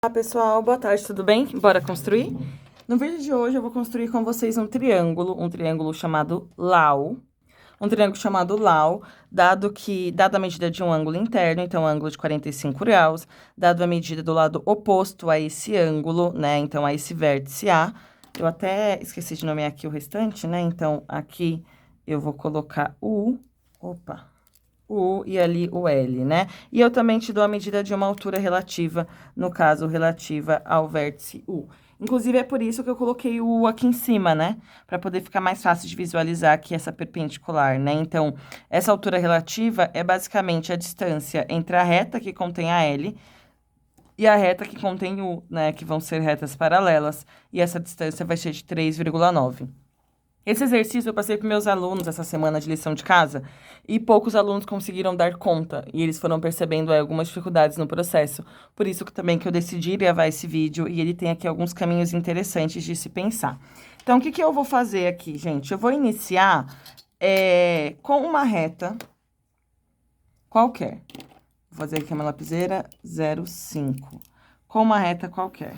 Olá pessoal, boa tarde, tudo bem? Bora construir? No vídeo de hoje eu vou construir com vocês um triângulo chamado LAU. Um triângulo chamado LAU, dada a medida de um ângulo interno, então ângulo de 45 graus, dado a medida do lado oposto a esse ângulo, né, então a esse vértice A. Eu até esqueci de nomear aqui o restante, né, então aqui eu vou colocar o U e ali o L, né? E eu também te dou a medida de uma altura relativa, no caso, relativa ao vértice U. Inclusive, é por isso que eu coloquei o U aqui em cima, né? Para poder ficar mais fácil de visualizar aqui essa perpendicular, né? Então, essa altura relativa é basicamente a distância entre a reta que contém a L e a reta que contém U, né? Que vão ser retas paralelas. E essa distância vai ser de 3,9. Esse exercício eu passei para meus alunos essa semana de lição de casa e poucos alunos conseguiram dar conta e eles foram percebendo algumas dificuldades no processo. Por isso que eu decidi gravar esse vídeo e ele tem aqui alguns caminhos interessantes de se pensar. Então, o que eu vou fazer aqui, gente? Eu vou iniciar com uma reta qualquer. Vou fazer aqui uma lapiseira 0,5. Com uma reta qualquer.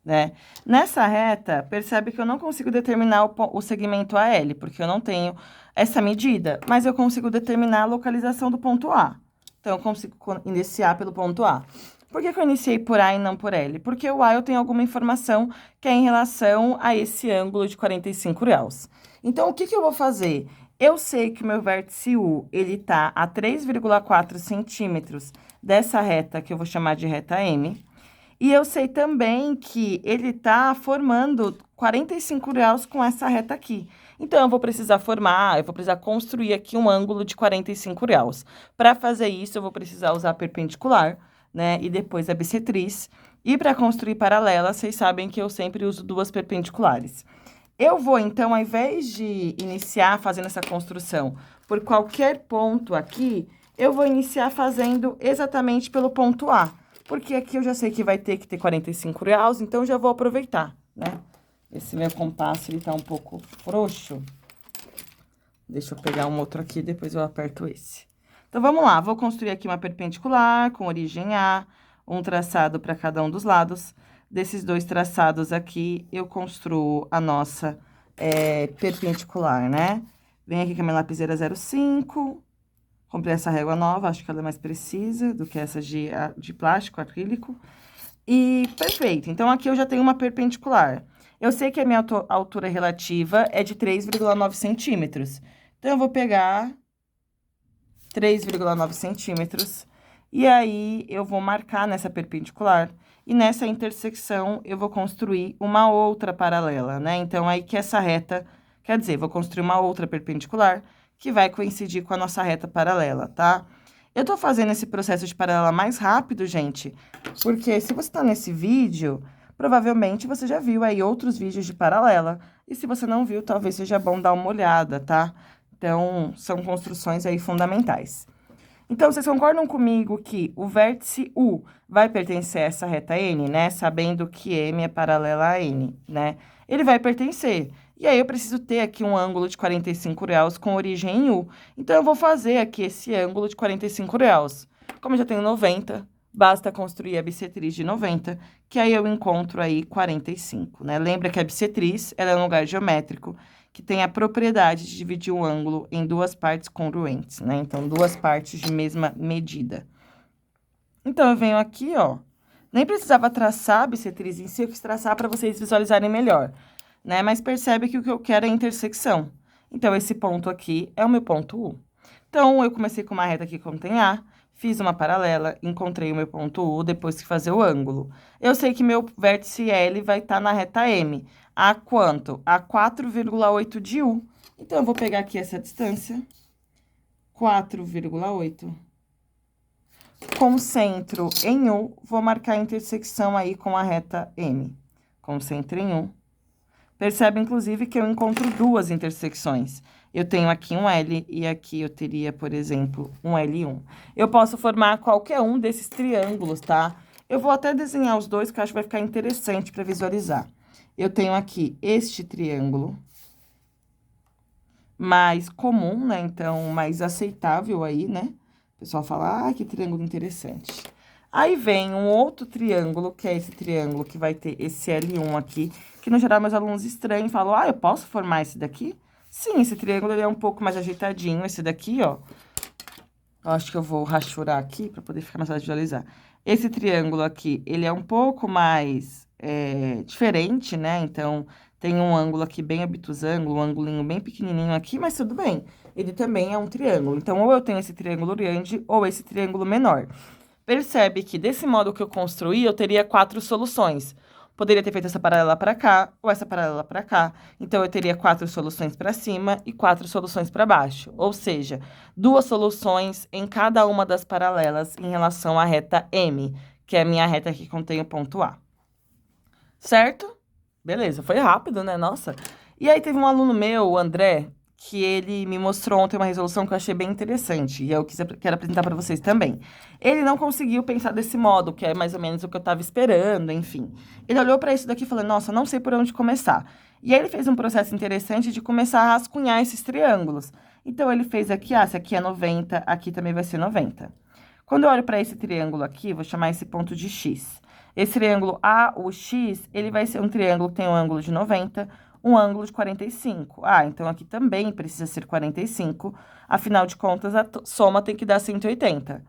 Né? Nessa reta, percebe que eu não consigo determinar o segmento AL, porque eu não tenho essa medida, mas eu consigo determinar a localização do ponto A. Então, eu consigo iniciar pelo ponto A. Por que eu iniciei por A e não por L? Porque o A eu tenho alguma informação que é em relação a esse ângulo de 45 graus. Então, o que eu vou fazer? Eu sei que o meu vértice U, ele tá a 3,4 centímetros dessa reta, que eu vou chamar de reta M. E eu sei também que ele tá formando 45 graus com essa reta aqui. Então, eu vou precisar construir aqui um ângulo de 45 graus. Para fazer isso, eu vou precisar usar perpendicular, né? E depois a bissetriz. E para construir paralela, vocês sabem que eu sempre uso duas perpendiculares. Eu vou, então, ao invés de iniciar fazendo essa construção por qualquer ponto aqui, eu vou iniciar fazendo exatamente pelo ponto A. Porque aqui eu já sei que vai ter que ter 45 graus, então já vou aproveitar, né? Esse meu compasso, ele tá um pouco frouxo. Deixa eu pegar um outro aqui, depois eu aperto esse. Então, vamos lá. Vou construir aqui uma perpendicular com origem A, um traçado para cada um dos lados. Desses dois traçados aqui, eu construo a nossa perpendicular, né? Vem aqui com a minha lapiseira 0,5. Comprei essa régua nova, acho que ela é mais precisa do que essa de plástico, acrílico. E perfeito. Então, aqui eu já tenho uma perpendicular. Eu sei que a minha altura relativa é de 3,9 centímetros. Então, eu vou pegar 3,9 centímetros. E aí, eu vou marcar nessa perpendicular. E nessa intersecção, eu vou construir uma outra paralela, né? Então, aí que essa reta... Quer dizer, vou construir uma outra perpendicular que vai coincidir com a nossa reta paralela, tá? Eu tô fazendo esse processo de paralela mais rápido, gente, porque se você tá nesse vídeo, provavelmente você já viu aí outros vídeos de paralela. E se você não viu, talvez seja bom dar uma olhada, tá? Então, são construções aí fundamentais. Então, vocês concordam comigo que o vértice U vai pertencer a essa reta N, né? Sabendo que M é paralela a N, né? Ele vai pertencer. E aí, eu preciso ter aqui um ângulo de 45 graus com origem em U. Então, eu vou fazer aqui esse ângulo de 45 graus. Como eu já tenho 90, basta construir a bissetriz de 90, que aí eu encontro aí 45, né? Lembra que a bissetriz, ela é um lugar geométrico que tem a propriedade de dividir o ângulo em duas partes congruentes, né? Então, duas partes de mesma medida. Então, eu venho aqui, ó. Nem precisava traçar a bissetriz em si, eu quis traçar para vocês visualizarem melhor, né? Mas percebe que o que eu quero é a intersecção. Então, esse ponto aqui é o meu ponto U. Então, eu comecei com uma reta aqui que contém A, fiz uma paralela, encontrei o meu ponto U, depois que fazer o ângulo. Eu sei que meu vértice L vai estar na reta M. A quanto? A 4,8 de U. Então, eu vou pegar aqui essa distância, 4,8. Com centro em U, vou marcar a intersecção aí com a reta M. Com centro em U. Percebe, inclusive, que eu encontro duas intersecções. Eu tenho aqui um L e aqui eu teria, por exemplo, um L1. Eu posso formar qualquer um desses triângulos, tá? Eu vou até desenhar os dois, que eu acho que vai ficar interessante para visualizar. Eu tenho aqui este triângulo mais comum, né? Então, mais aceitável aí, né? O pessoal fala, ah, que triângulo interessante. Aí vem um outro triângulo, que é esse triângulo que vai ter esse L1 aqui, que no geral meus alunos estranham e falam, ah, eu posso formar esse daqui? Sim, esse triângulo ele é um pouco mais ajeitadinho, esse daqui, ó. Eu acho que eu vou rachurar aqui para poder ficar mais fácil de visualizar. Esse triângulo aqui, ele é um pouco mais diferente, né? Então, tem um ângulo aqui bem obtusângulo, um angulinho bem pequenininho aqui, mas tudo bem. Ele também é um triângulo. Então, ou eu tenho esse triângulo grande ou esse triângulo menor. Percebe que desse modo que eu construí, eu teria 4 soluções. Poderia ter feito essa paralela para cá ou essa paralela para cá. Então, eu teria 4 soluções para cima e 4 soluções para baixo. Ou seja, 2 soluções em cada uma das paralelas em relação à reta M, que é a minha reta que contém o ponto A. Certo? Beleza, foi rápido, né? Nossa. E aí teve um aluno meu, o André, que ele me mostrou ontem uma resolução que eu achei bem interessante, e eu quero apresentar para vocês também. Ele não conseguiu pensar desse modo, que é mais ou menos o que eu estava esperando, enfim. Ele olhou para isso daqui e falou, nossa, não sei por onde começar. E aí ele fez um processo interessante de começar a rascunhar esses triângulos. Então, ele fez aqui, esse aqui é 90, aqui também vai ser 90. Quando eu olho para esse triângulo aqui, vou chamar esse ponto de X. Esse triângulo AUX, ele vai ser um triângulo que tem um ângulo de 90, um ângulo de 45. Ah, então aqui também precisa ser 45, afinal de contas, a soma tem que dar 180.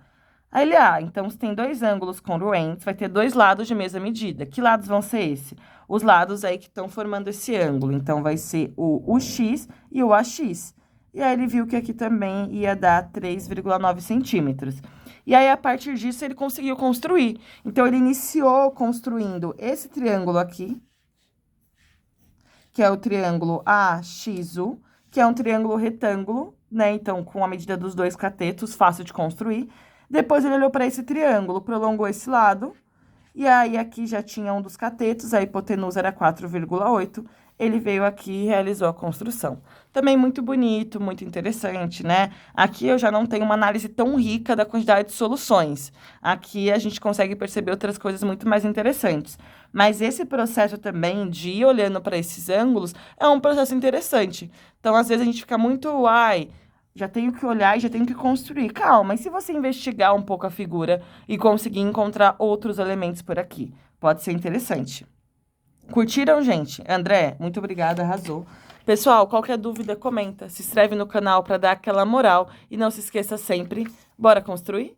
Aí ele, então se tem 2 ângulos congruentes, vai ter 2 lados de mesma medida. Que lados vão ser esses? Os lados aí que estão formando esse ângulo. Então, vai ser o UX e o AX. E aí, ele viu que aqui também ia dar 3,9 centímetros. E aí, a partir disso, ele conseguiu construir. Então, ele iniciou construindo esse triângulo aqui, que é o triângulo AXU, que é um triângulo retângulo, né? Então, com a medida dos 2 catetos, fácil de construir. Depois, ele olhou para esse triângulo, prolongou esse lado, e aí aqui já tinha um dos catetos, a hipotenusa era 4,8, ele veio aqui e realizou a construção. Também muito bonito, muito interessante, né? Aqui eu já não tenho uma análise tão rica da quantidade de soluções. Aqui a gente consegue perceber outras coisas muito mais interessantes. Mas esse processo também de ir olhando para esses ângulos é um processo interessante. Então, às vezes a gente fica muito, já tenho que olhar e já tenho que construir. Calma, e se você investigar um pouco a figura e conseguir encontrar outros elementos por aqui? Pode ser interessante. Curtiram, gente? André, muito obrigada, arrasou. Pessoal, qualquer dúvida, comenta. Se inscreve no canal para dar aquela moral. E não se esqueça sempre, bora construir?